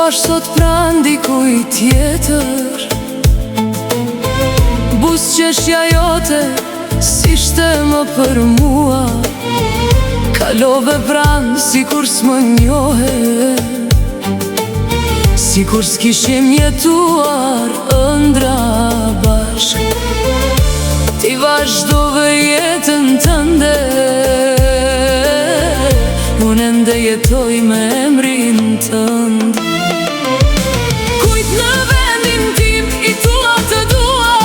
është sot pran dikuj tjetër. Buzëqeshja jote s'ishte më për mua, kalove pran sikur s'më njohe, sikur s'kishim jetuar ëndra bashk. Ti vazhdove jetën tënde, unë ende jetoj me emrin tënd. Kujt në vendin tim i tua të dua,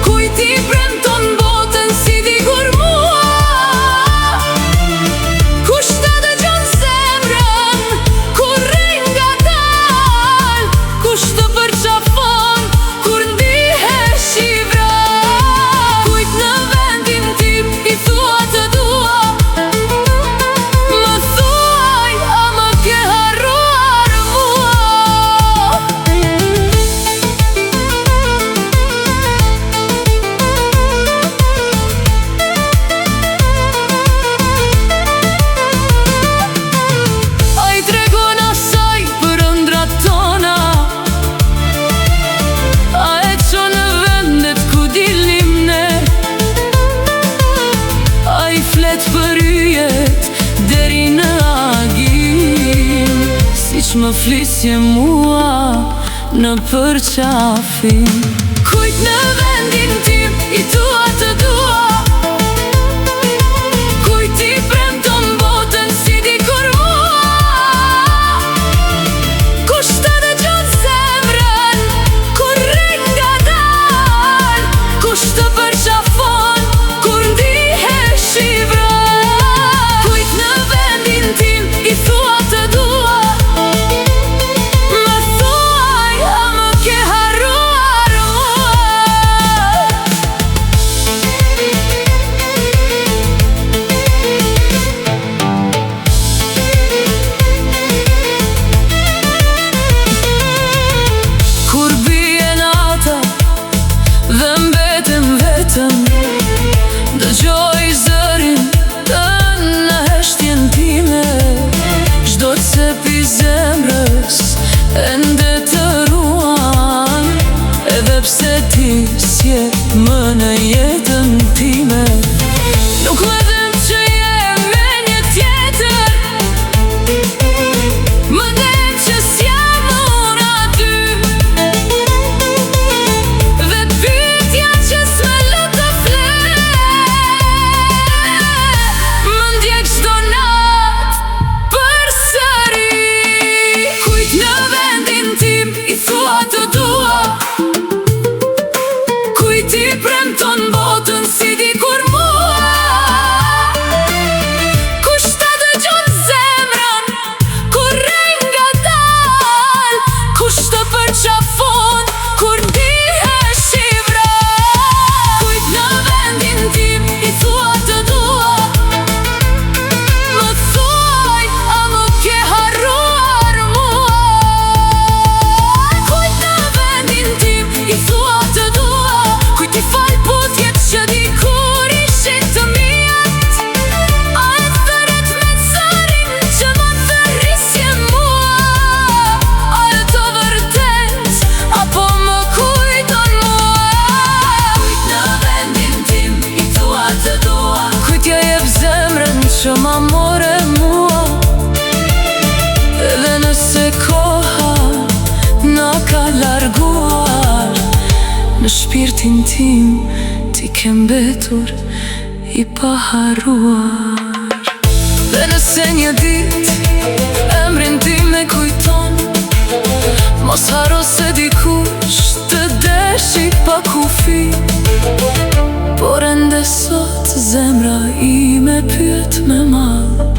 kujt i premton botën si dikur mua. Kush ta dëgjon zemrën kur rrej nga dal, kush të përqafon kur ndihesh i vrar. Kujt në vendin tim i tua të dua, më thuaj a më ke harruar mua. A i tregon asaj për ëndrat tona, a e qo në vendet ku dilnim ne, a i flet për yjet deri në agim, si që më flisje mua në përqafim. Kujt në vendin tim i tua të dua, kujt i premton botën si dikur mua. Kush ta dëgjon zemrën kur rrej nga dal, kush të përqafon kur ndihesh i vrar. Kujt në vendin tim i thua të dua, më thuaj a më ke harruar mua. Kur bie nata dhe mbetem vetëm, dëgjoj zërin tënë në heshtjen time. Çdo cep i zemrës ende të ruan, edhe pse ti s'je më në jetën time. Nuk më dhem që je me një tjetër, më dem që s'jam unë aty, dhe pyetja që s'me lë të flet, më ndjek çdo natë përsëri. Kujt në vendin tim i thua të dua, kujt i premton botën si dikur mua. Kush ta dëgjon zemrën kur rrej nga dal, kush të përqafon kur ndihesh i vrar. Kujt në vendin tim i thua të dua, më thuaj a më ke harruar mua. Kujt në vendin tim i thua të dua, kujt i fal putjet që dikur ishin të mijat, a e thëret me zërin që më thërrisje mua. A e të vërtet apo më kujton mua. Kujt në vendin tim i thua të dua, kujt ja jep zemrën që ma more mua. Edhe nëse koha na ka larguar, në shpirtin tim ti ke mbetur i paharruar. Dhe nëse një dit emrin tim e kujton, mos haro se dikush të deshi pa kufi. Por ende sot zemra ime pyet me madh,